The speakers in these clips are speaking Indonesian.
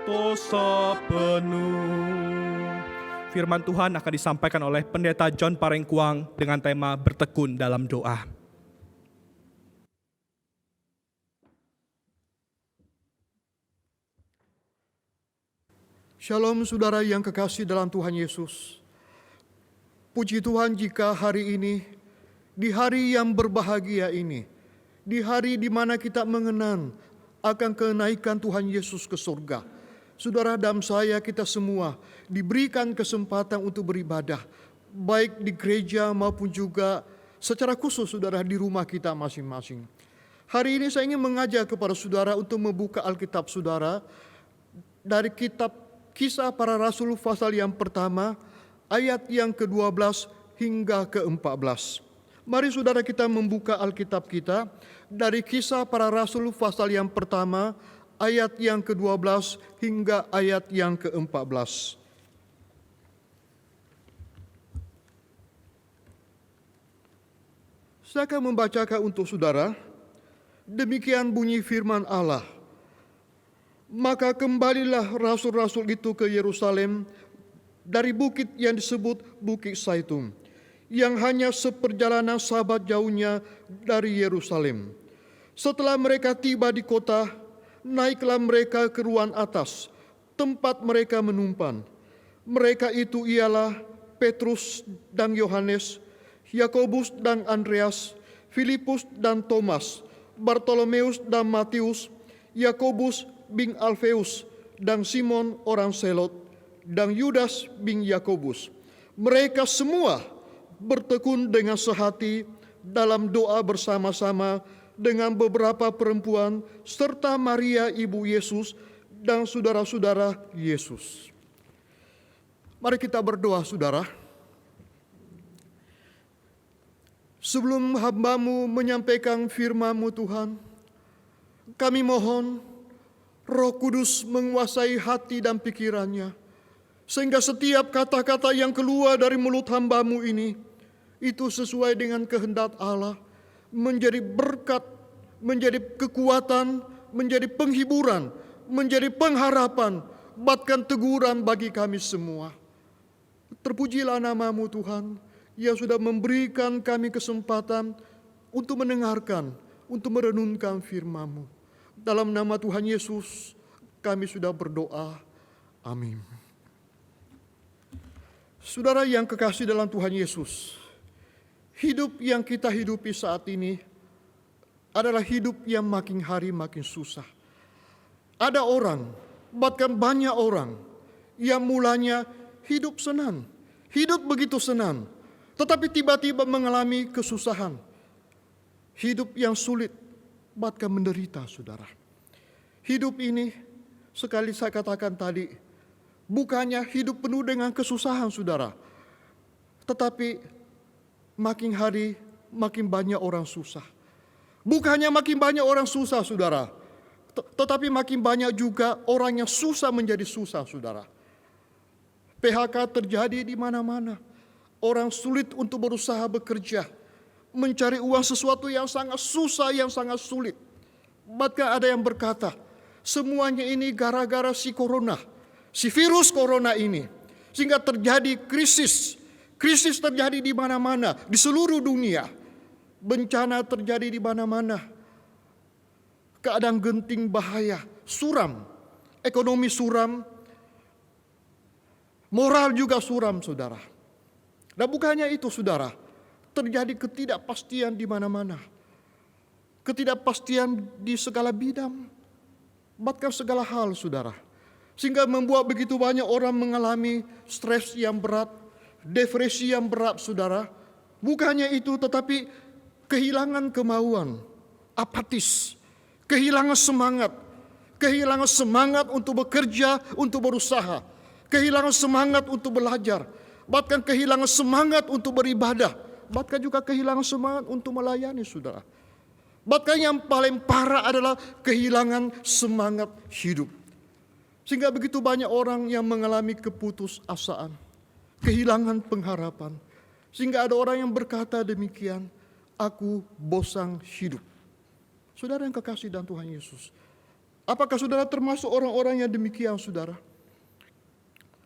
santosa penuh. Firman Tuhan akan disampaikan oleh Pendeta John Parengkuang dengan tema bertekun dalam doa. Shalom saudara yang kekasih dalam Tuhan Yesus. Puji Tuhan jika hari ini, di hari yang berbahagia ini, di hari di mana kita mengenang akan kenaikan Tuhan Yesus ke surga, saudara dan saya kita semua diberikan kesempatan untuk beribadah, baik di gereja maupun juga secara khusus saudara di rumah kita masing-masing. Hari ini saya ingin mengajak kepada saudara untuk membuka Alkitab saudara dari kitab Kisah Para Rasul pasal yang pertama, ayat yang ke-12 hingga ke-14. Mari saudara kita membuka Alkitab kita dari Kisah Para Rasul pasal yang pertama, ayat yang ke-12 hingga ayat yang ke-14. Saya akan membacakan untuk saudara. Demikian bunyi firman Allah. Maka kembalilah rasul-rasul itu ke Yerusalem dari bukit yang disebut Bukit Zaitun, yang hanya seperjalanan sahabat jauhnya dari Yerusalem. Setelah mereka tiba di kota, naiklah mereka ke ruang atas, tempat mereka menumpan. Mereka itu ialah Petrus dan Yohanes, Yakobus dan Andreas, Filipus dan Thomas, Bartolomeus dan Matius, Yakobus bin Alfeus dan Simon orang Selot dan Yudas bin Yakobus. Mereka semua bertekun dengan sehati dalam doa bersama-sama dengan beberapa perempuan serta Maria ibu Yesus dan saudara-saudara Yesus. Mari kita berdoa saudara. Sebelum hamba-Mu menyampaikan firman-Mu Tuhan, kami mohon Roh Kudus menguasai hati dan pikirannya, sehingga setiap kata-kata yang keluar dari mulut hamba-Mu ini, itu sesuai dengan kehendak Allah, menjadi berkat, menjadi kekuatan, menjadi penghiburan, menjadi pengharapan, bahkan teguran bagi kami semua. Terpujilah nama-Mu Tuhan, yang sudah memberikan kami kesempatan untuk mendengarkan, untuk merenungkan firman-Mu. Dalam nama Tuhan Yesus, kami sudah berdoa. Amin. Saudara yang kekasih dalam Tuhan Yesus, hidup yang kita hidupi saat ini adalah hidup yang makin hari makin susah. Ada orang, bahkan banyak orang, yang mulanya hidup senang, hidup begitu senang, tetapi tiba-tiba mengalami kesusahan. Hidup yang sulit, bahkan menderita, saudara. Hidup ini, sekali saya katakan tadi, bukannya hidup penuh dengan kesusahan, saudara. Tetapi makin hari, makin banyak orang susah. Bukannya makin banyak orang susah, saudara. Tetapi makin banyak juga orang yang susah menjadi susah, saudara. PHK terjadi di mana-mana. Orang sulit untuk berusaha bekerja, mencari uang sesuatu yang sangat susah, yang sangat sulit. Bahkan ada yang berkata, semuanya ini gara-gara si corona, si virus corona ini. Sehingga terjadi krisis. Krisis terjadi di mana-mana, di seluruh dunia. Bencana terjadi di mana-mana. Keadaan genting bahaya, suram. Ekonomi suram. Moral juga suram, saudara. Dan bukannya itu, saudara. Terjadi ketidakpastian di mana-mana. Ketidakpastian di segala bidang. Bahkan segala hal, saudara. Sehingga membuat begitu banyak orang mengalami stres yang berat, depresi yang berat, saudara. Bukannya itu, tetapi kehilangan kemauan, apatis, kehilangan semangat untuk bekerja, untuk berusaha, kehilangan semangat untuk belajar, bahkan kehilangan semangat untuk beribadah, bahkan juga kehilangan semangat untuk melayani, saudara. Bahkan yang paling parah adalah kehilangan semangat hidup. Sehingga begitu banyak orang yang mengalami keputusasaan, kehilangan pengharapan. Sehingga ada orang yang berkata demikian, aku bosan hidup. Saudara yang kekasih dalam Tuhan Yesus, Apakah saudara termasuk orang-orang yang demikian, saudara?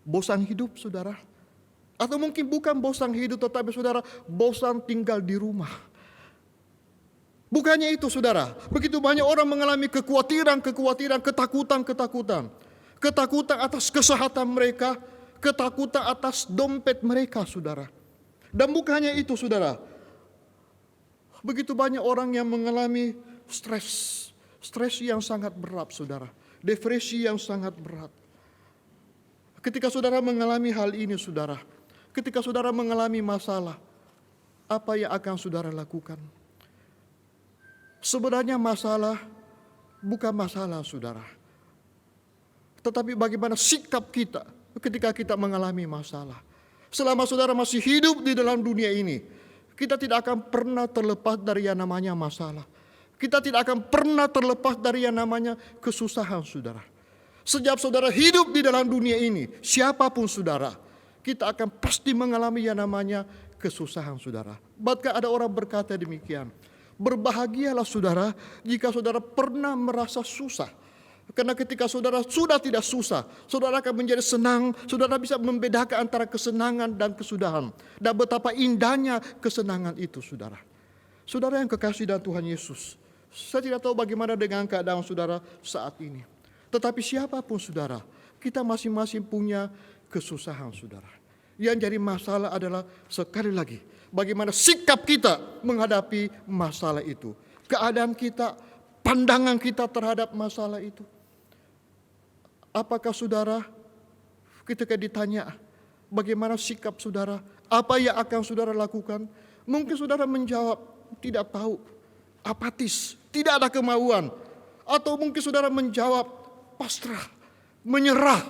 Bosan hidup, saudara? Atau mungkin bukan bosan hidup, tetapi saudara bosan tinggal di rumah. Bukannya itu, saudara. Begitu banyak orang mengalami kekhawatiran, ketakutan. Ketakutan atas kesehatan mereka, ketakutan atas dompet mereka, saudara. Dan bukannya itu, saudara. Begitu banyak orang yang mengalami stres yang sangat berat, saudara. Depresi yang sangat berat. Ketika saudara mengalami hal ini, saudara. Ketika saudara mengalami masalah, apa yang akan saudara lakukan? Sebenarnya masalah bukan masalah, saudara. Tetapi bagaimana sikap kita ketika kita mengalami masalah. Selama saudara masih hidup di dalam dunia ini, kita tidak akan pernah terlepas dari yang namanya masalah. Kita tidak akan pernah terlepas dari yang namanya kesusahan, saudara. Sejak saudara hidup di dalam dunia ini, siapapun saudara, kita akan pasti mengalami yang namanya kesusahan, saudara. Bahkan ada orang berkata demikian, berbahagialah saudara jika saudara pernah merasa susah. Karena ketika saudara sudah tidak susah, saudara akan menjadi senang, saudara bisa membedakan antara kesenangan dan kesudahan. Dan betapa indahnya kesenangan itu, saudara. Saudara yang kekasih dalam Tuhan Yesus, saya tidak tahu bagaimana dengan keadaan saudara saat ini. Tetapi siapapun saudara, kita masing-masing punya kesusahan, saudara. Yang jadi masalah adalah sekali lagi, bagaimana sikap kita menghadapi masalah itu. Keadaan kita, pandangan kita terhadap masalah itu. Apakah saudara ketika ditanya bagaimana sikap saudara, apa yang akan saudara lakukan? Mungkin saudara menjawab tidak tahu, apatis, tidak ada kemauan. Atau mungkin saudara menjawab pasrah, menyerah.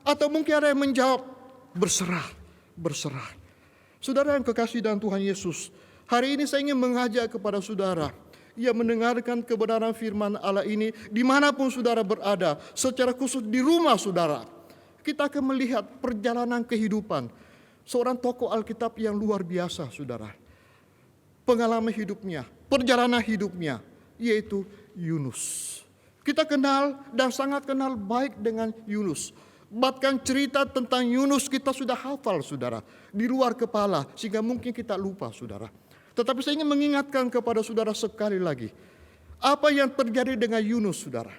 Atau mungkin ada yang menjawab berserah. Saudara yang kekasih dalam Tuhan Yesus, hari ini saya ingin mengajak kepada saudara yang mendengarkan kebenaran firman Allah ini dimanapun saudara berada, secara khusus di rumah saudara. Kita akan melihat perjalanan kehidupan seorang tokoh Alkitab yang luar biasa, saudara. Pengalaman hidupnya, perjalanan hidupnya, yaitu Yunus. Kita kenal dan sangat kenal baik dengan Yunus. Bahkan cerita tentang Yunus kita sudah hafal, saudara, di luar kepala, sehingga mungkin kita lupa, saudara. Tetapi saya ingin mengingatkan kepada saudara sekali lagi, apa yang terjadi dengan Yunus, saudara.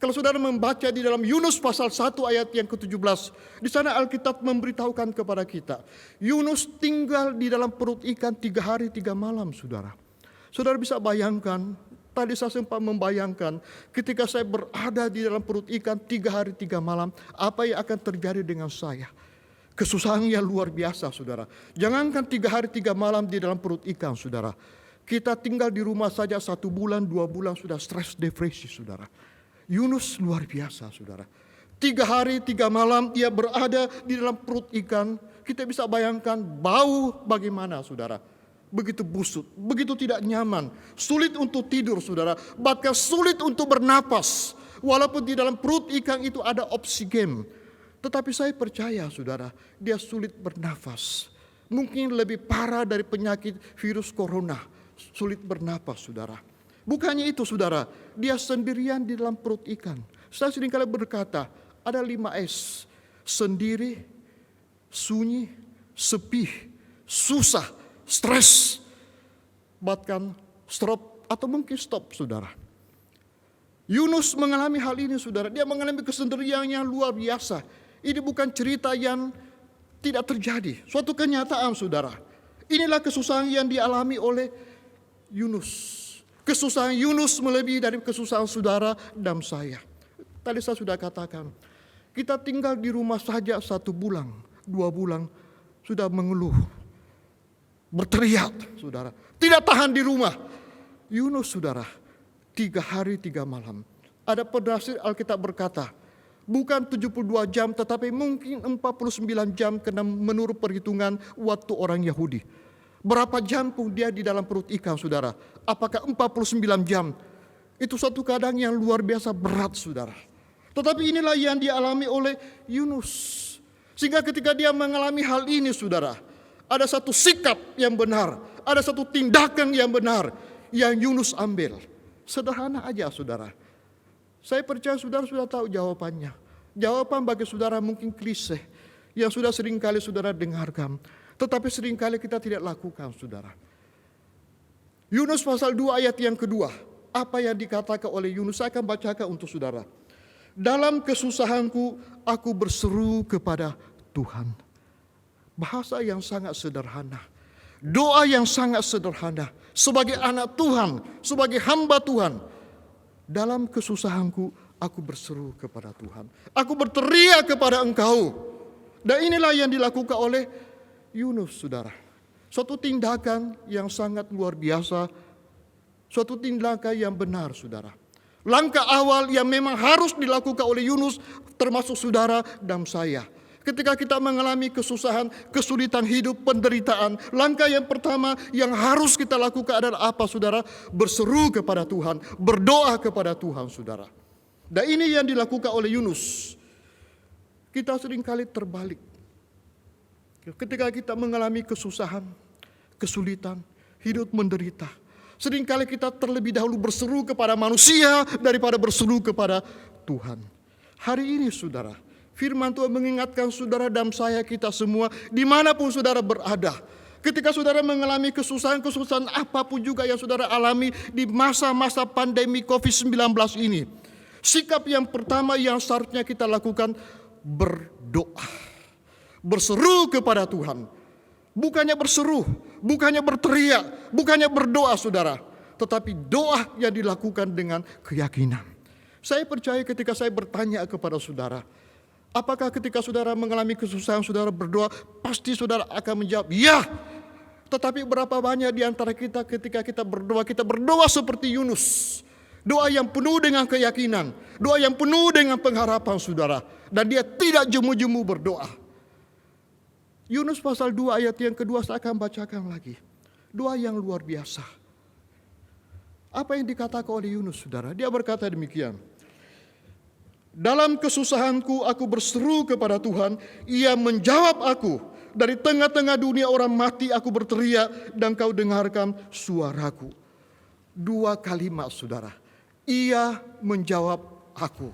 Kalau saudara membaca di dalam Yunus pasal 1 ayat yang ke-17, di sana Alkitab memberitahukan kepada kita, Yunus tinggal di dalam perut ikan 3 hari 3 malam, saudara. Saudara bisa bayangkan, tadi saya sempat membayangkan, ketika saya berada di dalam perut ikan 3 hari 3 malam, apa yang akan terjadi dengan saya. Kesusahan yang luar biasa, saudara. Jangankan 3 hari 3 malam di dalam perut ikan, saudara. Kita tinggal di rumah saja 1 bulan, 2 bulan sudah stres, depresi, saudara. Yunus luar biasa, saudara. 3 hari 3 malam dia berada di dalam perut ikan. Kita bisa bayangkan bau bagaimana, saudara. Begitu busuk, begitu tidak nyaman. Sulit untuk tidur, saudara. Bahkan sulit untuk bernapas. Walaupun di dalam perut ikan itu ada oksigen. Tetapi saya percaya, saudara, dia sulit bernafas. Mungkin lebih parah dari penyakit virus corona. Sulit bernafas, saudara. Bukannya itu, saudara, dia sendirian di dalam perut ikan. Saya seringkali berkata, ada 5S. Sendiri, sunyi, sepi, susah, stres. Bahkan stop atau mungkin stop, saudara. Yunus mengalami hal ini, saudara. Dia mengalami kesendirian yang luar biasa. Ini bukan cerita yang tidak terjadi. Suatu kenyataan, saudara. Inilah kesusahan yang dialami oleh Yunus. Kesusahan Yunus melebihi dari kesusahan saudara dan saya. Tadi saya sudah katakan, kita tinggal di rumah saja 1 bulan, 2 bulan, sudah mengeluh. Berteriak, saudara. Tidak tahan di rumah. Yunus, saudara, 3 hari 3 malam. Ada penafsir Alkitab berkata, bukan 72 jam tetapi mungkin 49 jam karena menurut perhitungan waktu orang Yahudi. Berapa jam pun dia di dalam perut ikan, saudara? Apakah 49 jam? Itu satu keadaan yang luar biasa berat, saudara. Tetapi inilah yang dialami oleh Yunus. Sehingga ketika dia mengalami hal ini, saudara, ada satu sikap yang benar, ada satu tindakan yang benar yang Yunus ambil. Sederhana aja, saudara. Saya percaya saudara sudah tahu jawabannya. Jawaban bagi saudara mungkin klise yang sudah seringkali saudara dengarkan, tetapi seringkali kita tidak lakukan, saudara. Yunus pasal 2 ayat yang kedua. Apa yang dikatakan oleh Yunus, saya akan bacakan untuk saudara. Dalam kesusahanku, aku berseru kepada Tuhan. Bahasa yang sangat sederhana. Doa yang sangat sederhana. Sebagai anak Tuhan, sebagai hamba Tuhan. Dalam kesusahanku, aku berseru kepada Tuhan. Aku berteriak kepada Engkau. Dan inilah yang dilakukan oleh Yunus, saudara. Suatu tindakan yang sangat luar biasa. Suatu tindakan yang benar, saudara. Langkah awal yang memang harus dilakukan oleh Yunus, termasuk saudara dan saya. Ketika kita mengalami kesusahan, kesulitan hidup, penderitaan, langkah yang pertama yang harus kita lakukan adalah apa, saudara? Berseru kepada Tuhan, berdoa kepada Tuhan, saudara. Dan ini yang dilakukan oleh Yunus. Kita seringkali terbalik. Ketika kita mengalami kesusahan, kesulitan, hidup menderita, seringkali kita terlebih dahulu berseru kepada manusia daripada berseru kepada Tuhan. Hari ini, saudara, firman Tuhan mengingatkan saudara dan saya, kita semua, dimanapun saudara berada. Ketika saudara mengalami kesusahan-kesusahan apapun juga yang saudara alami di masa-masa pandemi COVID-19 ini. Sikap yang pertama yang seharusnya kita lakukan, berdoa. Berseru kepada Tuhan. Bukannya berseru, bukannya berteriak, bukannya berdoa, saudara. Tetapi doa yang dilakukan dengan keyakinan. Saya percaya ketika saya bertanya kepada saudara, apakah ketika saudara mengalami kesusahan saudara berdoa, pasti saudara akan menjawab, ya. Tetapi berapa banyak di antara kita ketika kita berdoa seperti Yunus. Doa yang penuh dengan keyakinan, doa yang penuh dengan pengharapan, saudara. Dan dia tidak jemu-jemu berdoa. Yunus pasal 2 ayat yang kedua saya akan bacakan lagi. Doa yang luar biasa. Apa yang dikatakan oleh Yunus, saudara? Dia berkata demikian. Dalam kesusahanku aku berseru kepada Tuhan, Ia menjawab aku. Dari tengah-tengah dunia orang mati aku berteriak dan Kau dengarkan suaraku. 2 kalimat, saudara. Ia menjawab aku.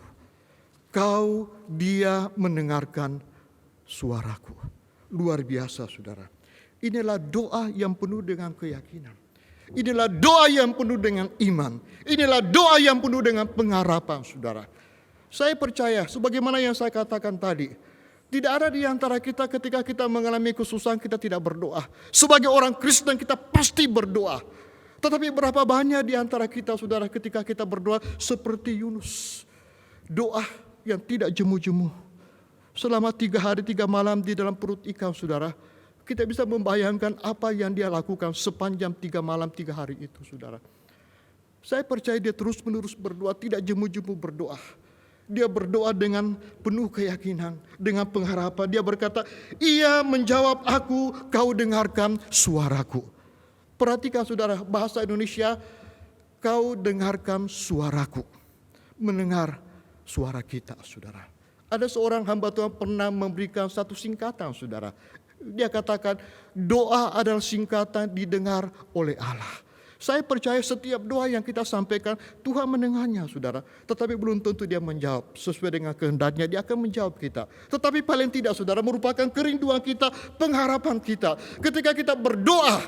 Dia mendengarkan suaraku. Luar biasa, saudara. Inilah doa yang penuh dengan keyakinan. Inilah doa yang penuh dengan iman. Inilah doa yang penuh dengan pengharapan, saudara. Saya percaya, sebagaimana yang saya katakan tadi, tidak ada di antara kita ketika kita mengalami kesusahan kita tidak berdoa. Sebagai orang Kristen kita pasti berdoa. Tetapi berapa banyak di antara kita, saudara, ketika kita berdoa seperti Yunus. Doa yang tidak jemu-jemu. Selama 3 hari 3 malam di dalam perut ikan, saudara. Kita bisa membayangkan apa yang dia lakukan sepanjang 3 malam 3 hari itu, saudara. Saya percaya dia terus-menerus berdoa, tidak jemu-jemu berdoa. Dia berdoa dengan penuh keyakinan, dengan pengharapan. Dia berkata, Ia menjawab aku, Kau dengarkan suaraku. Perhatikan, saudara, bahasa Indonesia, Kau dengarkan suaraku. Mendengar suara kita, saudara. Ada seorang hamba Tuhan pernah memberikan satu singkatan, saudara. Dia katakan, doa adalah singkatan didengar oleh Allah. Saya percaya setiap doa yang kita sampaikan, Tuhan mendengarnya, saudara. Tetapi belum tentu dia menjawab. Sesuai dengan kehendaknya, dia akan menjawab kita. Tetapi paling tidak, saudara, merupakan kerinduan kita, pengharapan kita. Ketika kita berdoa,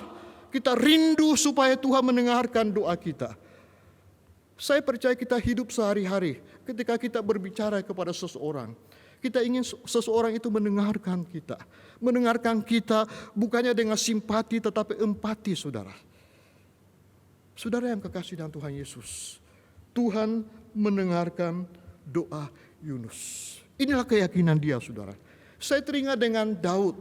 kita rindu supaya Tuhan mendengarkan doa kita. Saya percaya kita hidup sehari-hari ketika kita berbicara kepada seseorang. Kita ingin seseorang itu mendengarkan kita. Mendengarkan kita bukannya dengan simpati tetapi empati, saudara. Saudara yang kekasih dalam Tuhan Yesus. Tuhan mendengarkan doa Yunus. Inilah keyakinan dia, saudara. Saya teringat dengan Daud.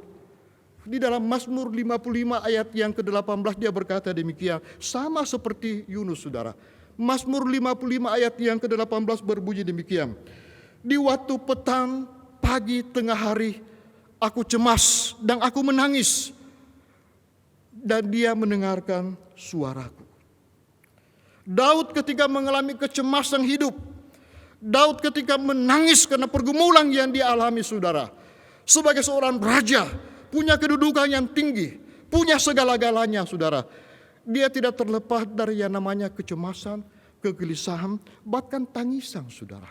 Di dalam Mazmur 55 ayat yang ke-18 dia berkata demikian. Sama seperti Yunus, saudara. Mazmur 55 ayat yang ke-18 berbunyi demikian. Di waktu petang, pagi, tengah hari, aku cemas dan aku menangis. Dan dia mendengarkan suaraku. Daud ketika mengalami kecemasan hidup. Daud ketika menangis karena pergumulan yang dia alami, saudara. Sebagai seorang raja, punya kedudukan yang tinggi. Punya segala-galanya, saudara. Dia tidak terlepas dari yang namanya kecemasan, kegelisahan, bahkan tangisan, saudara.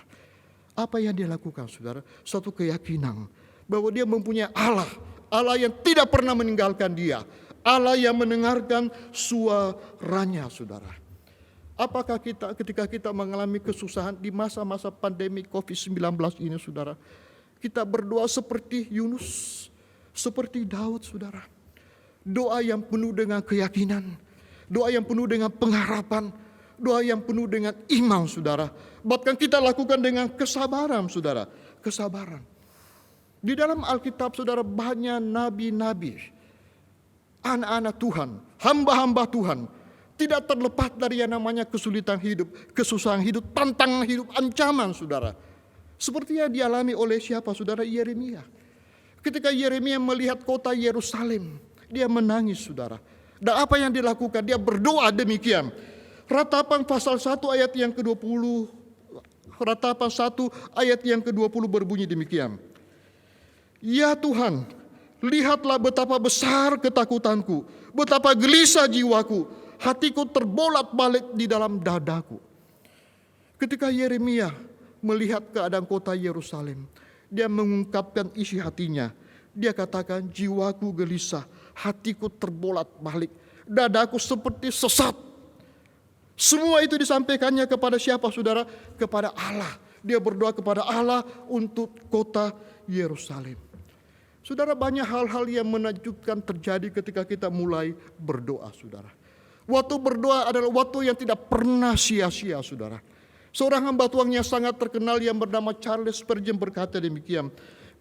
Apa yang dia lakukan, saudara? Suatu keyakinan bahwa dia mempunyai Allah, Allah yang tidak pernah meninggalkan dia, Allah yang mendengarkan suaranya, saudara. Apakah kita ketika kita mengalami kesusahan di masa-masa pandemi COVID-19 ini, saudara, kita berdoa seperti Yunus, seperti Daud, saudara. Doa yang penuh dengan keyakinan, doa yang penuh dengan pengharapan, doa yang penuh dengan iman, saudara. Bahkan kita lakukan dengan kesabaran, saudara. Kesabaran. Di dalam Alkitab, saudara, banyak nabi-nabi, anak-anak Tuhan, hamba-hamba Tuhan, tidak terlepas dari yang namanya kesulitan hidup, kesusahan hidup, tantangan hidup, ancaman, saudara. Seperti yang dialami oleh siapa, saudara? Yeremia. Ketika Yeremia melihat kota Yerusalem, dia menangis, saudara. Dan apa yang dilakukan? Dia berdoa demikian. Ratapan pasal 1 ayat yang ke-20, ratapan 1 ayat yang ke-20 berbunyi demikian. Ya Tuhan, lihatlah betapa besar ketakutanku, betapa gelisah jiwaku, hatiku terbolak-balik di dalam dadaku. Ketika Yeremia melihat keadaan kota Yerusalem, dia mengungkapkan isi hatinya. Dia katakan, jiwaku gelisah, hatiku terbolak-balik, dadaku seperti sesat. Semua itu disampaikannya kepada siapa, saudara? Kepada Allah. Dia berdoa kepada Allah untuk kota Yerusalem. Saudara, banyak hal-hal yang menakjubkan terjadi ketika kita mulai berdoa, saudara. Waktu berdoa adalah waktu yang tidak pernah sia-sia, saudara. Seorang hamba Tuhan yang sangat terkenal yang bernama Charles Spurgeon berkata demikian.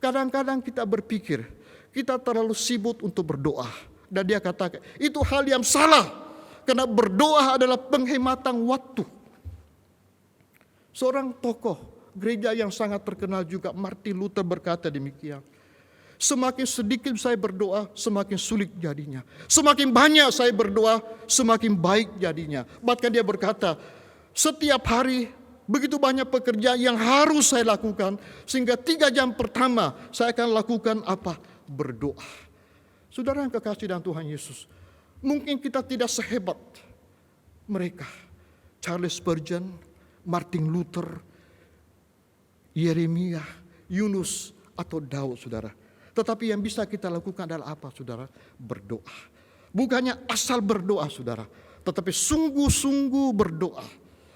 Kadang-kadang kita berpikir kita terlalu sibuk untuk berdoa. Dan dia katakan, itu hal yang salah. Karena berdoa adalah penghematan waktu. Seorang tokoh gereja yang sangat terkenal juga, Martin Luther, berkata demikian. Semakin sedikit saya berdoa, semakin sulit jadinya. Semakin banyak saya berdoa, semakin baik jadinya. Bahkan dia berkata, setiap hari begitu banyak pekerjaan yang harus saya lakukan, sehingga 3 jam pertama saya akan lakukan apa? Berdoa. Saudara yang kekasih dalam Tuhan Yesus, mungkin kita tidak sehebat mereka. Charles Spurgeon, Martin Luther, Yeremia, Yunus, atau Daud, saudara. Tetapi yang bisa kita lakukan adalah apa, saudara? Berdoa. Bukannya asal berdoa, saudara, tetapi sungguh-sungguh berdoa.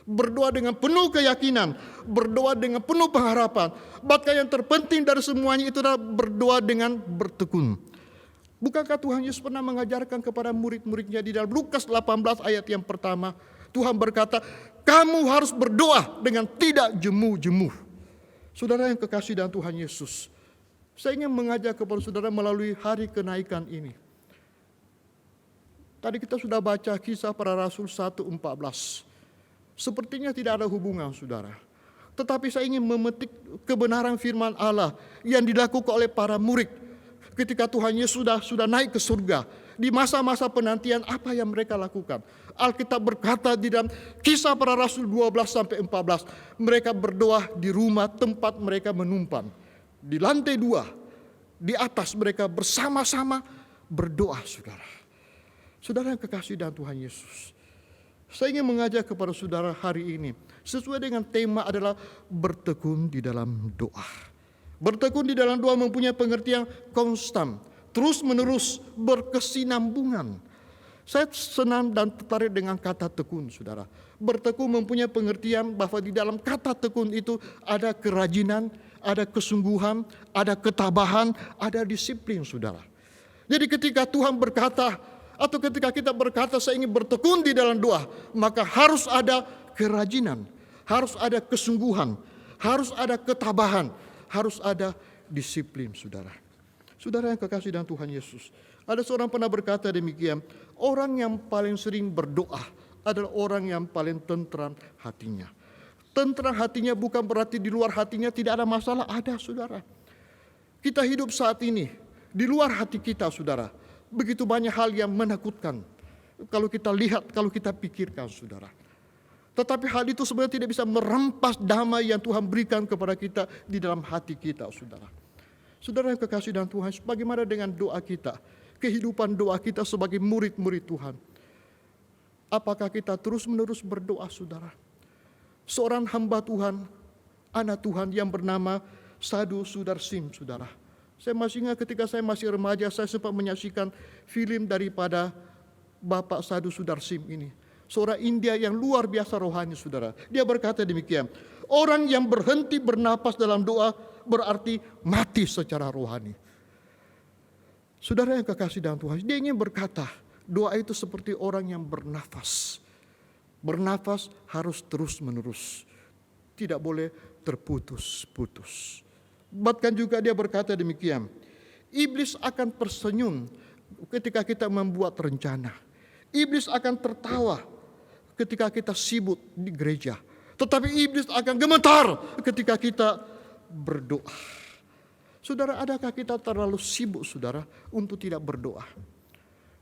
Berdoa dengan penuh keyakinan, berdoa dengan penuh pengharapan. Bahkan yang terpenting dari semuanya itu adalah berdoa dengan bertekun. Bukankah Tuhan Yesus pernah mengajarkan kepada murid-muridnya di dalam Lukas 18 ayat yang pertama, Tuhan berkata, kamu harus berdoa dengan tidak jemu-jemu. Saudara yang kekasih dalam Tuhan Yesus, saya ingin mengajak kepada saudara melalui hari kenaikan ini. Tadi kita sudah baca kisah para rasul 1:14. Sepertinya tidak ada hubungan, saudara. Tetapi saya ingin memetik kebenaran firman Allah yang dilakukan oleh para murid ketika Tuhan Yesus sudah naik ke surga. Di masa-masa penantian apa yang mereka lakukan? Alkitab berkata di dalam kisah para rasul 12-14. Mereka berdoa di rumah tempat mereka menumpang. Di lantai 2, di atas mereka bersama-sama berdoa, saudara. Saudara yang kekasih dalam Tuhan Yesus, saya ingin mengajak kepada saudara hari ini, sesuai dengan tema adalah bertekun di dalam doa. Bertekun di dalam doa mempunyai pengertian konstan, terus menerus, berkesinambungan. Saya senang dan tertarik dengan kata tekun, saudara. Bertekun mempunyai pengertian bahwa di dalam kata tekun itu ada kerajinan, ada kesungguhan, ada ketabahan, ada disiplin, saudara. Jadi ketika Tuhan berkata, atau ketika kita berkata saya ingin bertekun di dalam doa, maka harus ada kerajinan, harus ada kesungguhan, harus ada ketabahan, harus ada disiplin, saudara. Saudara yang kekasih dalam Tuhan Yesus, ada seorang pernah berkata demikian, orang yang paling sering berdoa adalah orang yang paling tentram hatinya. Tentram hatinya bukan berarti di luar hatinya tidak ada masalah, ada, saudara. Kita hidup saat ini, di luar hati kita, saudara, begitu banyak hal yang menakutkan. Kalau kita lihat, kalau kita pikirkan, saudara. Tetapi hal itu sebenarnya tidak bisa merampas damai yang Tuhan berikan kepada kita di dalam hati kita, saudara. Saudara yang kekasih dalam Tuhan, bagaimana dengan doa kita? Kehidupan doa kita sebagai murid-murid Tuhan. Apakah kita terus-menerus berdoa, saudara? seorang hamba Tuhan, anak Tuhan yang bernama Sadhu Sudarsim, saudara. Saya masih ingat ketika saya masih remaja, saya sempat menyaksikan film daripada Bapak Sadhu Sudarsim ini. Seorang India yang luar biasa rohani, saudara. Dia berkata demikian, orang yang berhenti bernapas dalam doa berarti mati secara rohani. Saudara yang kekasih dalam Tuhan, dia ingin berkata, doa itu seperti orang yang bernafas. Bernafas harus terus menerus, tidak boleh terputus-putus. Bahkan juga dia berkata demikian, iblis akan tersenyum ketika kita membuat rencana. Iblis akan tertawa ketika kita sibuk di gereja. Tetapi iblis akan gemetar ketika kita berdoa. Saudara, adakah kita terlalu sibuk, saudara, untuk tidak berdoa?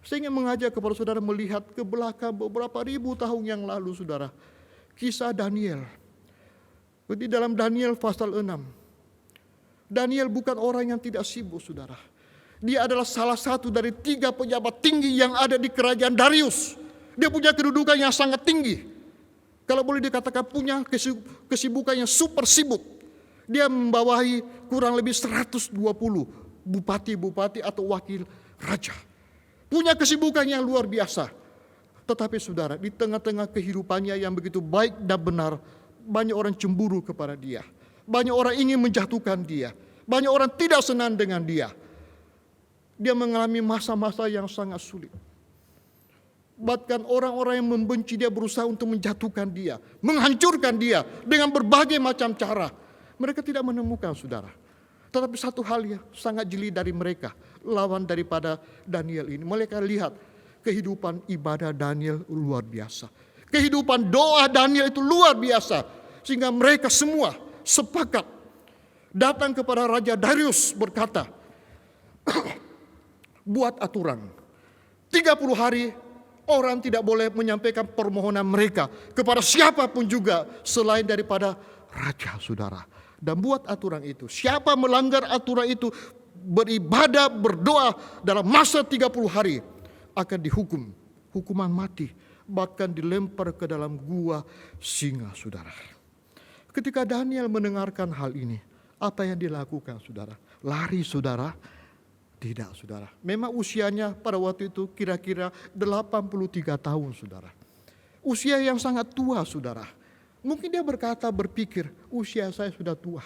Saya ingin mengajak kepada saudara melihat ke belakang beberapa ribu tahun yang lalu, saudara. Kisah Daniel. Di dalam Daniel pasal 6. Daniel bukan orang yang tidak sibuk, saudara. Dia adalah salah satu dari 3 pejabat tinggi yang ada di kerajaan Darius. Dia punya kedudukan yang sangat tinggi. Kalau boleh dikatakan punya kesibukan yang super sibuk. Dia membawahi kurang lebih 120 bupati-bupati atau wakil raja. Punya kesibukan yang luar biasa. Tetapi saudara, di tengah-tengah kehidupannya yang begitu baik dan benar, banyak orang cemburu kepada dia. Banyak orang ingin menjatuhkan dia. Banyak orang tidak senang dengan dia. Dia mengalami masa-masa yang sangat sulit. Bahkan orang-orang yang membenci dia berusaha untuk menjatuhkan dia, menghancurkan dia dengan berbagai macam cara. Mereka tidak menemukan, saudara. Tetapi satu hal yang sangat jeli dari mereka, lawan daripada Daniel ini. Mereka lihat kehidupan ibadah Daniel luar biasa. Kehidupan doa Daniel itu luar biasa. Sehingga mereka semua sepakat datang kepada Raja Darius berkata, buat aturan. 30 hari orang tidak boleh menyampaikan permohonan mereka kepada siapapun juga selain daripada raja, saudara. Dan buat aturan itu. Siapa melanggar aturan itu, beribadah, berdoa dalam masa 30 hari akan dihukum. Hukuman mati. Bahkan dilempar ke dalam gua singa, saudara. Ketika Daniel mendengarkan hal ini, apa yang dilakukan, saudara? Lari, saudara? Tidak, saudara. Memang usianya pada waktu itu kira-kira 83 tahun, saudara. Usia yang sangat tua, saudara. Mungkin dia berpikir, usia saya sudah tua.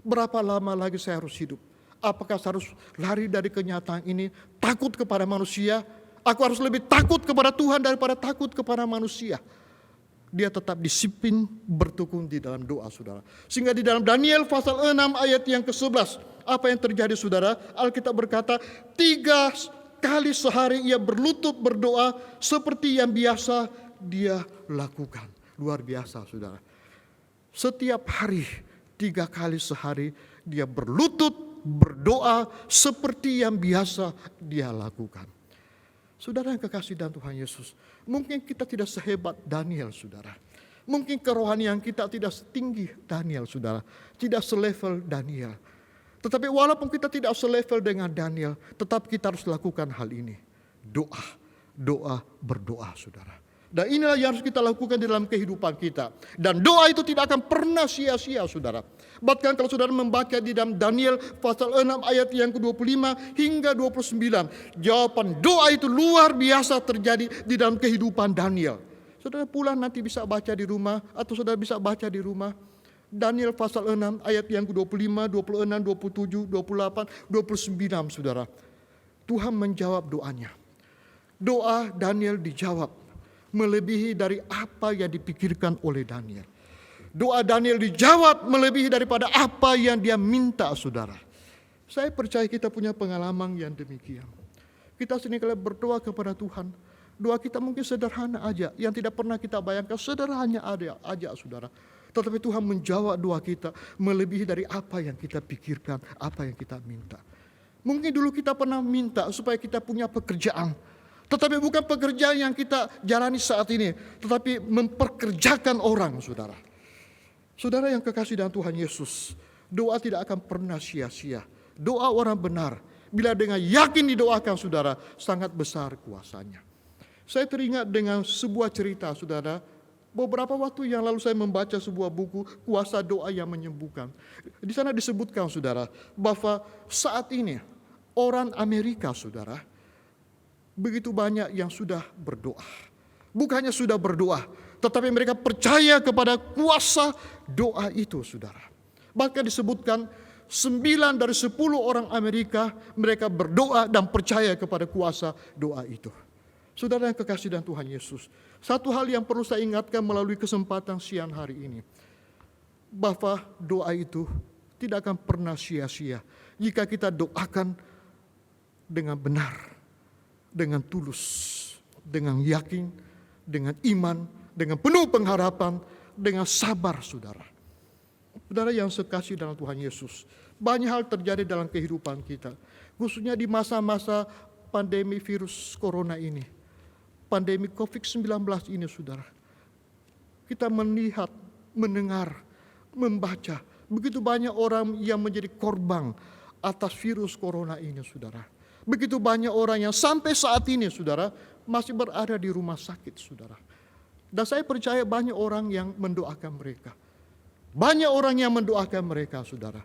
Berapa lama lagi saya harus hidup? Apakah saya harus lari dari kenyataan ini, takut kepada manusia? Aku harus lebih takut kepada Tuhan daripada takut kepada manusia. Dia tetap disiplin bertekun di dalam doa, saudara. Sehingga di dalam Daniel pasal 6 ayat yang ke-11, apa yang terjadi, saudara? Alkitab berkata, 3 kali sehari ia berlutut berdoa seperti yang biasa dia lakukan. Luar biasa, saudara. Setiap hari 3 kali sehari dia berlutut berdoa seperti yang biasa dia lakukan. Saudara yang kekasih dalam Tuhan Yesus, mungkin kita tidak sehebat Daniel, saudara. Mungkin kerohanian kita tidak setinggi Daniel, saudara. Tidak selevel Daniel. Tetapi walaupun kita tidak selevel dengan Daniel, tetap kita harus lakukan hal ini. Doa, doa, berdoa, saudara. Dan inilah yang harus kita lakukan di dalam kehidupan kita. Dan doa itu tidak akan pernah sia-sia, saudara. Bahkan kalau saudara membaca di dalam Daniel pasal 6 ayat yang ke-25 hingga 29. Jawaban doa itu luar biasa terjadi di dalam kehidupan Daniel. Saudara pulang nanti bisa baca di rumah, atau saudara bisa baca di rumah. Daniel pasal 6 ayat yang ke-25, 26, 27, 28, 29, saudara. Tuhan menjawab doanya. Doa Daniel dijawab melebihi dari apa yang dipikirkan oleh Daniel. Doa Daniel dijawab melebihi daripada apa yang dia minta, saudara. Saya percaya kita punya pengalaman yang demikian. Kita seringkali berdoa kepada Tuhan. Doa kita mungkin sederhana aja, yang tidak pernah kita bayangkan, sederhana aja, saudara. Tetapi Tuhan menjawab doa kita melebihi dari apa yang kita pikirkan, apa yang kita minta. Mungkin dulu kita pernah minta supaya kita punya pekerjaan. Tetapi bukan pekerjaan yang kita jalani saat ini, tetapi memperkerjakan orang, saudara. Saudara yang kekasih dalam Tuhan Yesus, doa tidak akan pernah sia-sia. Doa orang benar, bila dengan yakin didoakan, saudara, sangat besar kuasanya. Saya teringat dengan sebuah cerita, saudara, Beberapa waktu yang lalu saya membaca sebuah buku Kuasa Doa yang Menyembuhkan. Di sana disebutkan saudara bahwa saat ini orang Amerika saudara begitu banyak yang sudah berdoa. Bukannya sudah berdoa, tetapi mereka percaya kepada kuasa doa itu saudara. Bahkan disebutkan 9 dari 10 orang Amerika mereka berdoa dan percaya kepada kuasa doa itu. Saudara yang kekasih dan Tuhan Yesus, satu hal yang perlu saya ingatkan melalui kesempatan siang hari ini, bahwa doa itu tidak akan pernah sia-sia jika kita doakan dengan benar, dengan tulus, dengan yakin, dengan iman, dengan penuh pengharapan, dengan sabar saudara. Saudara yang sekasih dalam Tuhan Yesus, banyak hal terjadi dalam kehidupan kita, khususnya di masa-masa pandemi virus corona ini. Pandemi COVID-19 ini saudara. Kita melihat, mendengar, membaca begitu banyak orang yang menjadi korban atas virus corona ini saudara. Begitu banyak orang yang sampai saat ini saudara masih berada di rumah sakit saudara. Dan saya percaya banyak orang yang mendoakan mereka. Banyak orang yang mendoakan mereka saudara.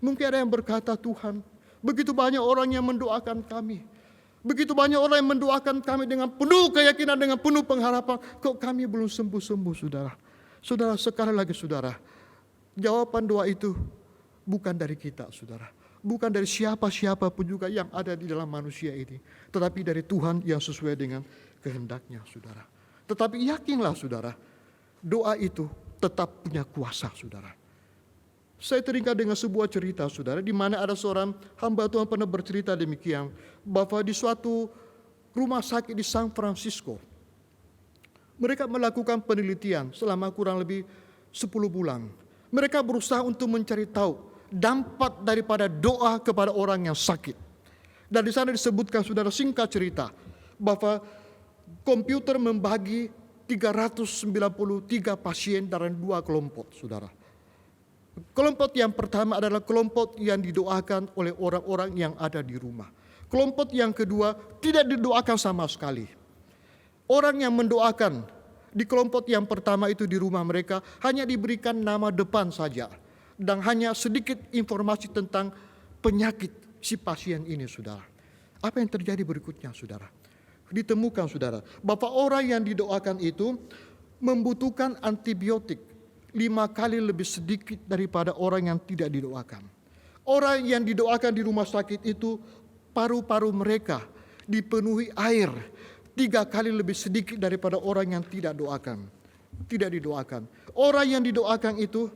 Mungkin ada yang berkata, Tuhan, begitu banyak orang yang mendoakan kami. Begitu banyak orang yang mendoakan kami dengan penuh keyakinan, dengan penuh pengharapan. Kok kami belum sembuh-sembuh saudara. Saudara, sekali lagi saudara, jawaban doa itu bukan dari kita saudara. Bukan dari siapa-siapa pun juga yang ada di dalam manusia ini. Tetapi dari Tuhan yang sesuai dengan kehendaknya saudara. Tetapi yakinlah saudara, doa itu tetap punya kuasa saudara. Saya teringat dengan sebuah cerita saudara, di mana ada seorang hamba Tuhan pernah bercerita demikian, bahwa di suatu rumah sakit di San Francisco, mereka melakukan penelitian selama kurang lebih 10 bulan. Mereka berusaha untuk mencari tahu dampak daripada doa kepada orang yang sakit. Dan di sana disebutkan saudara, singkat cerita, bahwa komputer membagi 393 pasien dalam 2 kelompok saudara. Kelompok yang pertama adalah kelompok yang didoakan oleh orang-orang yang ada di rumah. Kelompok yang kedua tidak didoakan sama sekali. Orang yang mendoakan di kelompok yang pertama itu di rumah mereka hanya diberikan nama depan saja. Dan hanya sedikit informasi tentang penyakit si pasien ini saudara. Apa yang terjadi berikutnya saudara? Ditemukan saudara, bahwa orang yang didoakan itu membutuhkan antibiotik 5 kali lebih sedikit daripada orang yang tidak didoakan. Orang yang didoakan di rumah sakit itu paru-paru mereka dipenuhi air 3 kali lebih sedikit daripada orang yang tidak didoakan. Orang yang didoakan itu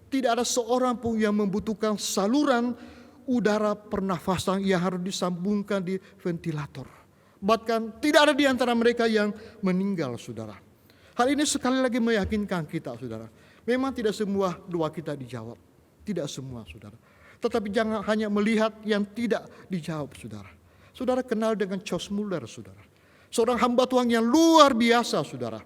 tidak ada seorang pun yang membutuhkan saluran udara pernafasan yang harus disambungkan di ventilator. Bahkan tidak ada di antara mereka yang meninggal saudara. Hal ini sekali lagi meyakinkan kita saudara. Memang tidak semua doa kita dijawab. Tidak semua saudara. Tetapi jangan hanya melihat yang tidak dijawab saudara. Saudara kenal dengan Charles Muller saudara. Seorang hamba Tuhan yang luar biasa saudara.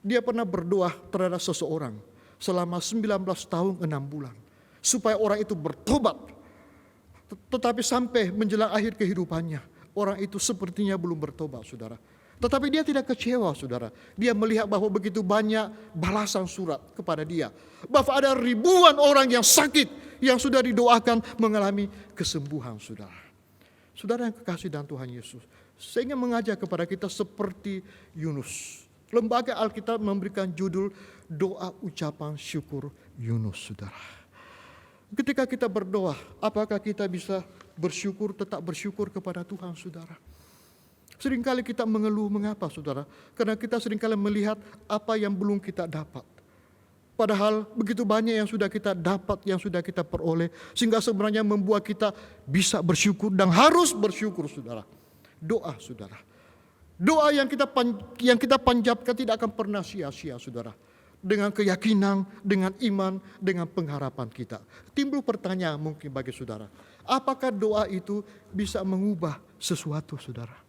Dia pernah berdoa terhadap seseorang selama 19 tahun 6 bulan. Supaya orang itu bertobat. Tetapi sampai menjelang akhir kehidupannya, orang itu sepertinya belum bertobat saudara. Tetapi dia tidak kecewa saudara. Dia melihat bahwa begitu banyak balasan surat kepada dia. Bahwa ada ribuan orang yang sakit yang sudah didoakan mengalami kesembuhan saudara. Saudara yang kekasih dan Tuhan Yesus, saya ingin mengajak kepada kita seperti Yunus. Lembaga Alkitab memberikan judul doa ucapan syukur Yunus saudara. Ketika kita berdoa, apakah kita bisa bersyukur, tetap bersyukur kepada Tuhan saudara? Seringkali kita mengeluh, mengapa saudara? Karena kita seringkali melihat apa yang belum kita dapat. Padahal begitu banyak yang sudah kita dapat, yang sudah kita peroleh. Sehingga sebenarnya membuat kita bisa bersyukur dan harus bersyukur saudara. Doa saudara. Doa yang kita panjatkan tidak akan pernah sia-sia saudara. Dengan keyakinan, dengan iman, dengan pengharapan kita. Timbul pertanyaan mungkin bagi saudara. Apakah doa itu bisa mengubah sesuatu saudara?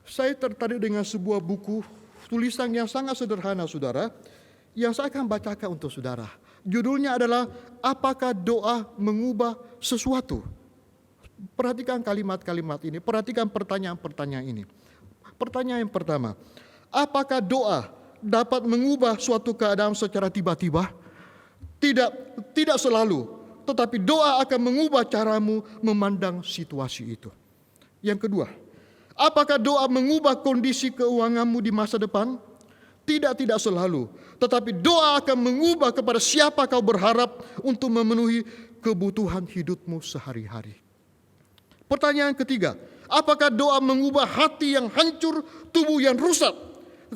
Saya tertarik dengan sebuah buku tulisan yang sangat sederhana saudara, yang saya akan bacakan untuk saudara. Judulnya adalah Apakah Doa Mengubah Sesuatu? Perhatikan kalimat-kalimat ini, perhatikan pertanyaan-pertanyaan ini. Pertanyaan yang pertama, Apakah doa dapat mengubah suatu keadaan secara tiba-tiba? Tidak selalu. Tetapi doa akan mengubah caramu memandang situasi itu. Yang kedua, apakah doa mengubah kondisi keuanganmu di masa depan? Tidak selalu. Tetapi doa akan mengubah kepada siapa kau berharap untuk memenuhi kebutuhan hidupmu sehari-hari. Pertanyaan ketiga, apakah doa mengubah hati yang hancur, tubuh yang rusak?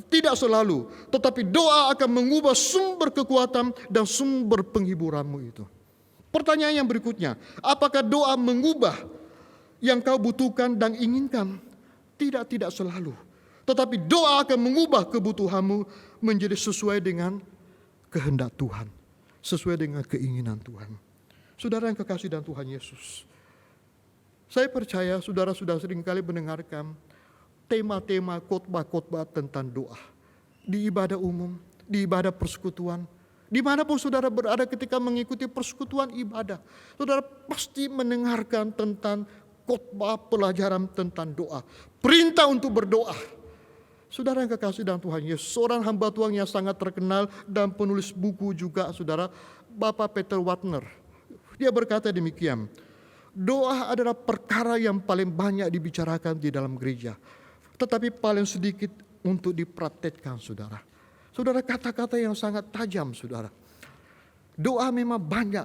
Tidak selalu. Tetapi doa akan mengubah sumber kekuatan dan sumber penghiburanmu itu. Pertanyaan yang berikutnya, apakah doa mengubah yang kau butuhkan dan inginkan? Tidak selalu. Tetapi doa akan mengubah kebutuhanmu menjadi sesuai dengan kehendak Tuhan. Sesuai dengan keinginan Tuhan. Saudara yang kekasih dalam Tuhan Yesus. Saya percaya saudara sudah seringkali mendengarkan tema-tema khotbah-khotbah tentang doa. Di ibadah umum, di ibadah persekutuan. Dimanapun saudara berada ketika mengikuti persekutuan ibadah, saudara pasti mendengarkan tentang khotbah pelajaran tentang doa. Perintah untuk berdoa. Saudara yang kekasih dalam Tuhan Yesus, seorang hamba Tuhan yang sangat terkenal dan penulis buku juga saudara, Bapak Peter Wagner. Dia berkata demikian, doa adalah perkara yang paling banyak dibicarakan di dalam gereja, tetapi paling sedikit untuk dipraktekkan saudara. Saudara, kata-kata yang sangat tajam saudara. Doa memang banyak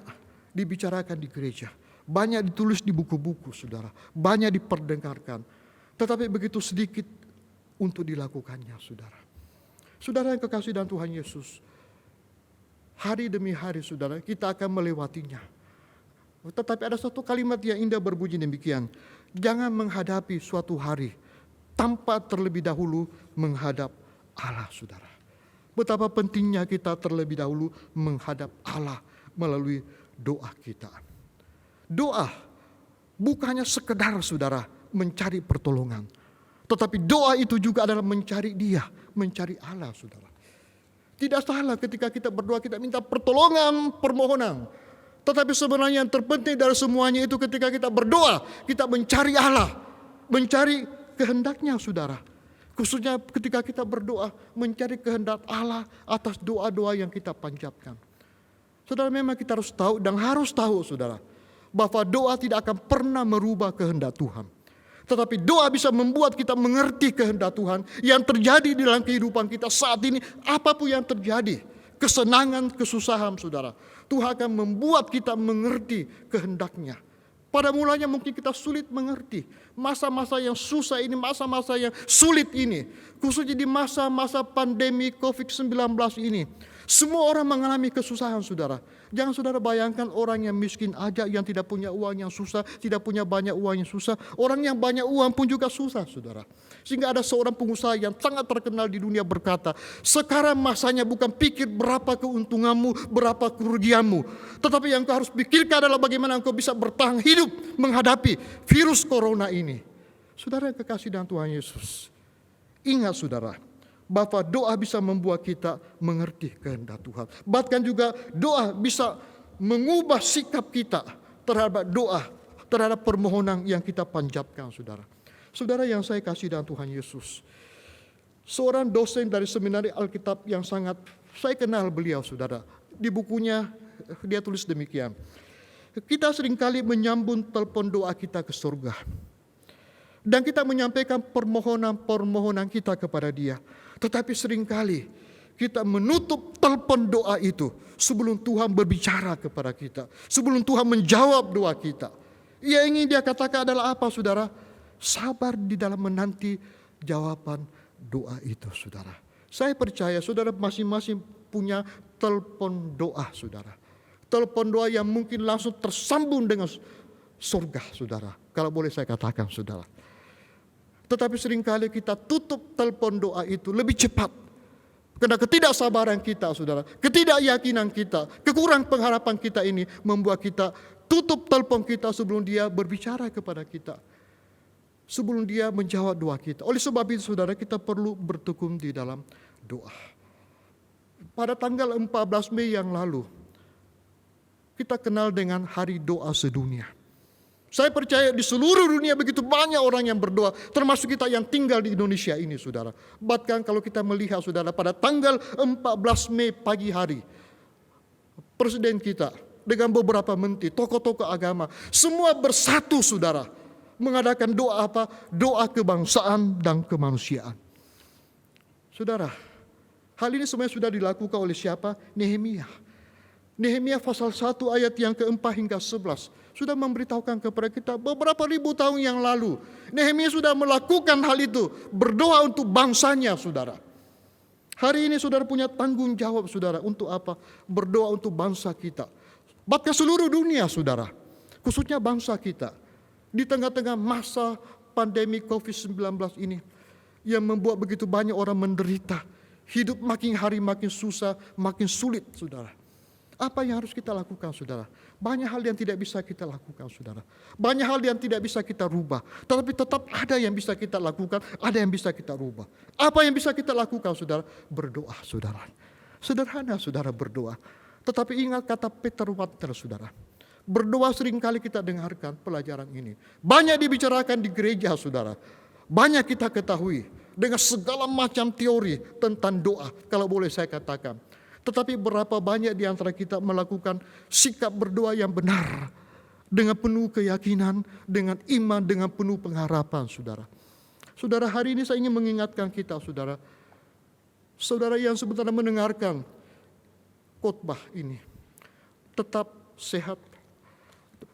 dibicarakan di gereja. Banyak ditulis di buku-buku saudara. Banyak diperdengarkan. Tetapi begitu sedikit untuk dilakukannya saudara. Saudara yang kekasih dalam Tuhan Yesus. Hari demi hari saudara kita akan melewatinya. Tetapi ada satu kalimat yang indah berbunyi demikian. Jangan menghadapi suatu hari tanpa terlebih dahulu menghadap Allah saudara. Betapa pentingnya kita terlebih dahulu menghadap Allah melalui doa kita. Doa bukannya sekedar saudara mencari pertolongan. Tetapi doa itu juga adalah mencari Dia, mencari Allah saudara. Tidak salah ketika kita berdoa kita minta pertolongan, permohonan. Tetapi sebenarnya yang terpenting dari semuanya itu ketika kita berdoa, kita mencari Allah, mencari kehendaknya saudara. Khususnya ketika kita berdoa, mencari kehendak Allah atas doa-doa yang kita panjatkan. Saudara, memang kita harus tahu dan harus tahu saudara, bahwa doa tidak akan pernah merubah kehendak Tuhan. Tetapi doa bisa membuat kita mengerti kehendak Tuhan yang terjadi di dalam kehidupan kita saat ini. Apapun yang terjadi, kesenangan, kesusahan saudara, Tuhan akan membuat kita mengerti kehendaknya. Pada mulanya mungkin kita sulit mengerti. Masa-masa yang susah ini, masa-masa yang sulit ini. Khususnya di masa-masa pandemi COVID-19 ini. Semua orang mengalami kesusahan saudara. Jangan saudara bayangkan orang yang miskin aja, yang tidak punya uang yang susah, tidak punya banyak uang yang susah. Orang yang banyak uang pun juga susah saudara. Sehingga ada seorang pengusaha yang sangat terkenal di dunia berkata, sekarang masanya bukan pikir berapa keuntunganmu, berapa kerugianmu. Tetapi yang kau harus pikirkan adalah bagaimana engkau bisa bertahan hidup menghadapi virus corona ini. Saudara yang kekasih dalam Tuhan Yesus, ingat saudara, bahwa doa bisa membuat kita mengerti kehendak Tuhan. Bahkan juga doa bisa mengubah sikap kita terhadap doa, terhadap permohonan yang kita panjatkan saudara. Saudara yang saya kasih dalam Tuhan Yesus, seorang dosen dari seminari Alkitab yang sangat saya kenal beliau saudara. Di bukunya dia tulis demikian. Kita seringkali menyambung telepon doa kita ke surga. Dan kita menyampaikan permohonan-permohonan kita kepada Dia. Tetapi seringkali kita menutup telepon doa itu sebelum Tuhan berbicara kepada kita. Sebelum Tuhan menjawab doa kita. Yang ingin Dia katakan adalah apa saudara? Sabar di dalam menanti jawaban doa itu saudara. Saya percaya saudara masing-masing punya telepon doa saudara. Telepon doa yang mungkin langsung tersambung dengan surga saudara. Kalau boleh saya katakan saudara. Tetapi seringkali kita tutup telepon doa itu lebih cepat. Karena ketidaksabaran kita saudara. Ketidakyakinan kita. Kekurang pengharapan kita ini membuat kita tutup telepon kita sebelum Dia berbicara kepada kita. Sebelum Dia menjawab doa kita. Oleh sebab itu saudara kita perlu bertekun di dalam doa. Pada tanggal 14 Mei yang lalu kita kenal dengan Hari Doa Sedunia. Saya percaya di seluruh dunia begitu banyak orang yang berdoa, termasuk kita yang tinggal di Indonesia ini, saudara. Bahkan kalau kita melihat, saudara, pada tanggal 14 Mei pagi hari, Presiden kita dengan beberapa menteri, tokoh-tokoh agama, semua bersatu, saudara, mengadakan doa apa? Doa kebangsaan dan kemanusiaan. Saudara, hal ini semuanya sudah dilakukan oleh siapa? Nehemia. Nehemia pasal 1 ayat yang ke-4 hingga 11 sudah memberitahukan kepada kita beberapa ribu tahun yang lalu. Nehemia sudah melakukan hal itu, berdoa untuk bangsanya, saudara. Hari ini saudara punya tanggung jawab, saudara, untuk apa? Berdoa untuk bangsa kita. Bahkan seluruh dunia, saudara, khususnya bangsa kita. Di tengah-tengah masa pandemi COVID-19 ini, yang membuat begitu banyak orang menderita. Hidup makin hari makin susah, makin sulit, saudara. Apa yang harus kita lakukan, saudara? Banyak hal yang tidak bisa kita lakukan, saudara. Banyak hal yang tidak bisa kita rubah. Tetapi tetap ada yang bisa kita lakukan, ada yang bisa kita rubah. Apa yang bisa kita lakukan, saudara? Berdoa, saudara. Sederhana, saudara, berdoa. Tetapi ingat kata Peter Walter, saudara. Berdoa seringkali kita dengarkan pelajaran ini. Banyak dibicarakan di gereja, saudara. Banyak kita ketahui dengan segala macam teori tentang doa, kalau boleh saya katakan. Tetapi berapa banyak di antara kita melakukan sikap berdoa yang benar, dengan penuh keyakinan, dengan iman, dengan penuh pengharapan, saudara. Saudara, hari ini saya ingin mengingatkan kita, saudara. Saudara yang sebentar mendengarkan khotbah ini, tetap sehat,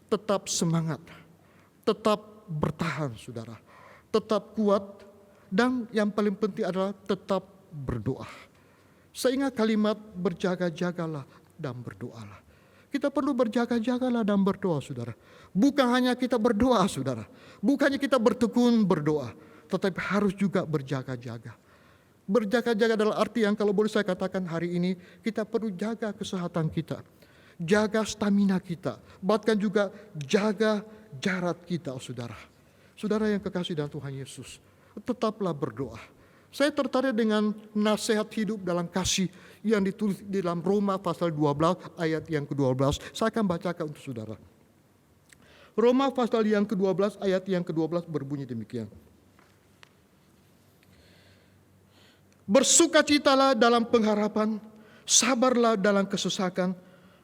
tetap semangat, tetap bertahan, saudara. Tetap kuat, dan yang paling penting adalah tetap berdoa. Saya ingat kalimat berjaga-jagalah dan berdoalah. Kita perlu berjaga-jagalah dan berdoa, saudara. Bukan hanya kita berdoa, saudara. Bukannya kita bertekun berdoa, tetapi harus juga berjaga-jaga. Berjaga-jaga adalah arti yang kalau boleh saya katakan hari ini, kita perlu jaga kesehatan kita. Jaga stamina kita. Bahkan juga jaga jarak kita, saudara. Saudara yang kekasih dalam Tuhan Yesus, tetaplah berdoa. Saya tertarik dengan nasihat hidup dalam kasih yang ditulis di dalam Roma pasal 12 ayat yang ke-12. Saya akan bacakan untuk saudara. Roma pasal yang ke-12 ayat yang ke-12 berbunyi demikian. Bersukacitalah dalam pengharapan, sabarlah dalam kesesakan,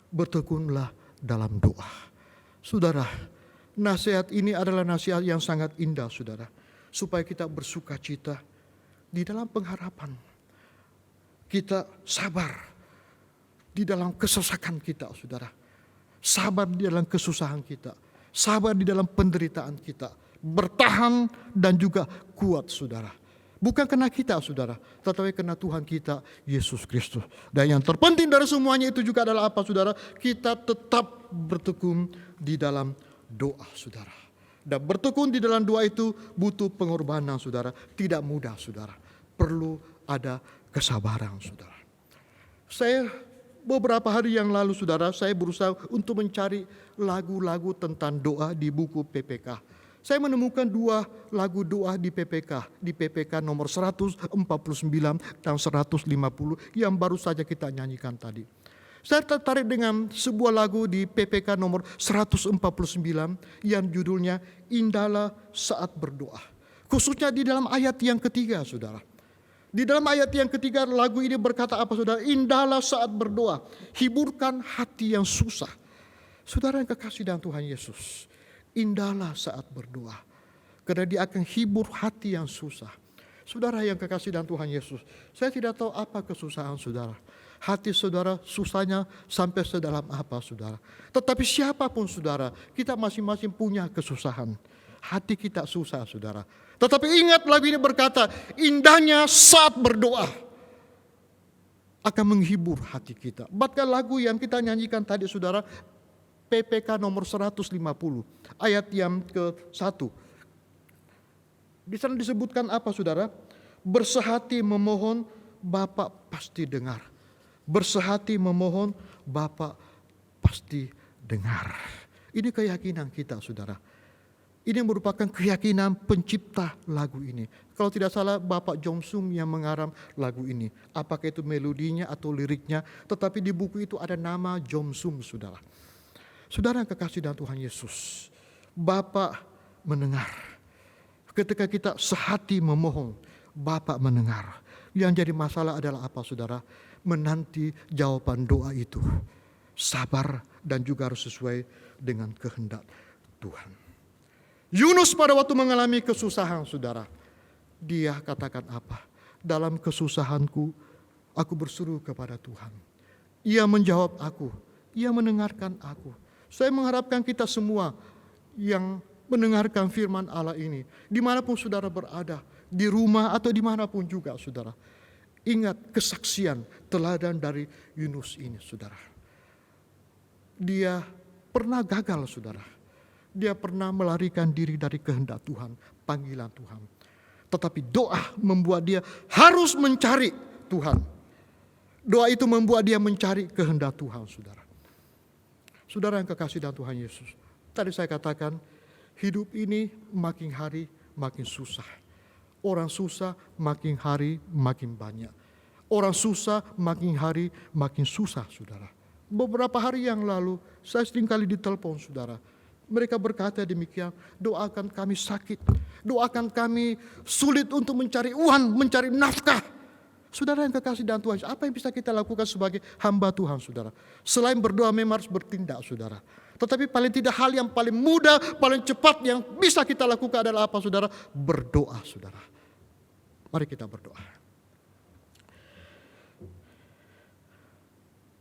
bertekunlah dalam doa. Saudara, nasihat ini adalah nasihat yang sangat indah, saudara. Supaya kita bersukacita di dalam pengharapan. Kita sabar di dalam kesesakan kita, saudara. Sabar di dalam kesusahan kita. Sabar di dalam penderitaan kita. Bertahan dan juga kuat, saudara. Bukan karena kita, saudara, tetapi karena Tuhan kita, Yesus Kristus. Dan yang terpenting dari semuanya itu juga adalah apa, saudara? Kita tetap bertekun di dalam doa, saudara. Dan bertekun di dalam doa itu butuh pengorbanan, saudara. Tidak mudah, saudara. Perlu ada kesabaran, saudara. Saya beberapa hari yang lalu, saudara, saya berusaha untuk mencari lagu-lagu tentang doa di buku PPK. Saya menemukan 2 lagu doa di PPK nomor 149 dan 150 yang baru saja kita nyanyikan tadi. Saya tertarik dengan sebuah lagu di PPK nomor 149 yang judulnya Indahlah Saat Berdoa. Khususnya di dalam ayat yang ketiga, saudara. Di dalam ayat yang ketiga lagu ini berkata apa, saudara? Indahlah saat berdoa, hiburkan hati yang susah. Saudara yang kekasih dalam Tuhan Yesus, indahlah saat berdoa, karena dia akan hibur hati yang susah. Saudara yang kekasih dalam Tuhan Yesus, saya tidak tahu apa kesusahan saudara. Hati saudara susahnya sampai sedalam apa, saudara. Tetapi siapapun, saudara, kita masing-masing punya kesusahan. Hati kita susah, saudara. Tetapi ingat lagu ini berkata, indahnya saat berdoa akan menghibur hati kita. Bahkan lagu yang kita nyanyikan tadi, saudara, PPK nomor 150, ayat yang ke-1. Di sana disebutkan apa, saudara? Bersehati memohon, Bapa pasti dengar. Bersehati memohon, Bapa pasti dengar. Ini keyakinan kita, saudara. Ini merupakan keyakinan pencipta lagu ini. Kalau tidak salah, Bapak Jomsum yang mengarang lagu ini. Apakah itu melodinya atau liriknya, tetapi di buku itu ada nama Jomsum, saudara. Saudara yang kekasih dalam Tuhan Yesus, Bapa mendengar. Ketika kita sehati memohon, Bapa mendengar. Yang jadi masalah adalah apa, saudara? Menanti jawaban doa itu. Sabar dan juga harus sesuai dengan kehendak Tuhan. Yunus pada waktu mengalami kesusahan, saudara, dia katakan apa? Dalam kesusahanku, aku berseru kepada Tuhan. Ia menjawab aku, ia mendengarkan aku. Saya mengharapkan kita semua yang mendengarkan firman Allah ini, dimanapun saudara berada, di rumah atau dimanapun juga, saudara, ingat kesaksian teladan dari Yunus ini, saudara. Dia pernah gagal, saudara. Dia pernah melarikan diri dari kehendak Tuhan, panggilan Tuhan. Tetapi doa membuat dia harus mencari Tuhan. Doa itu membuat dia mencari kehendak Tuhan, saudara. Saudara yang kekasih dalam Tuhan Yesus, tadi saya katakan, hidup ini makin hari makin susah. Orang susah makin hari makin banyak. Orang susah makin hari makin susah, saudara. Beberapa hari yang lalu, saya seringkali ditelepon, saudara. Mereka berkata demikian, doakan kami sakit. Doakan kami sulit untuk mencari uang, mencari nafkah. Saudara yang kekasih dalam Tuhan, apa yang bisa kita lakukan sebagai hamba Tuhan, saudara? Selain berdoa memang harus bertindak, saudara. Tetapi paling tidak hal yang paling mudah, paling cepat yang bisa kita lakukan adalah apa, saudara? Berdoa, saudara. Mari kita berdoa.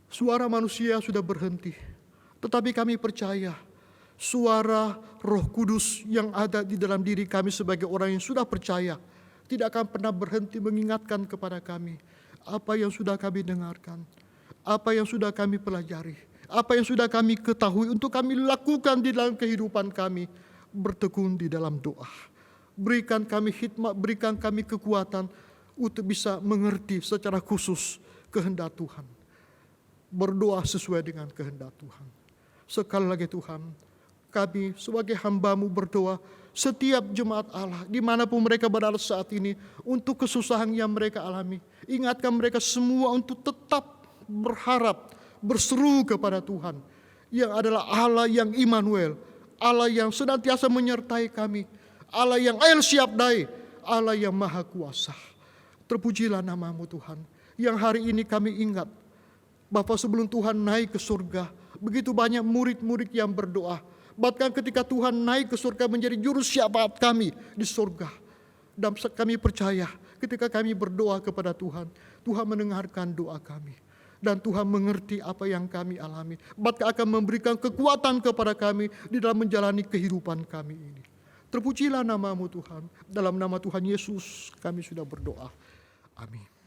Suara manusia sudah berhenti, tetapi kami percaya suara Roh Kudus yang ada di dalam diri kami sebagai orang yang sudah percaya tidak akan pernah berhenti mengingatkan kepada kami apa yang sudah kami dengarkan, apa yang sudah kami pelajari, apa yang sudah kami ketahui untuk kami lakukan di dalam kehidupan kami. Bertekun di dalam doa. Berikan kami hikmat, berikan kami kekuatan untuk bisa mengerti secara khusus kehendak Tuhan. Berdoa sesuai dengan kehendak Tuhan. Sekali lagi Tuhan, kami sebagai hamba-Mu berdoa setiap jemaat Allah dimanapun mereka berada saat ini untuk kesusahan yang mereka alami. Ingatkan mereka semua untuk tetap berharap, berseru kepada Tuhan yang adalah Allah yang Immanuel, Allah yang senantiasa menyertai kami, Allah yang El Shaddai, Allah yang Maha Kuasa. Terpujilah nama-Mu Tuhan, yang hari ini kami ingat Bapa, sebelum Tuhan naik ke surga, begitu banyak murid-murid yang berdoa. Bahkan ketika Tuhan naik ke surga menjadi juru syafaat kami di surga. Dan kami percaya ketika kami berdoa kepada Tuhan, Tuhan mendengarkan doa kami. Dan Tuhan mengerti apa yang kami alami. Bahkan akan memberikan kekuatan kepada kami di dalam menjalani kehidupan kami ini. Terpujilah nama-Mu Tuhan. Dalam nama Tuhan Yesus kami sudah berdoa. Amin.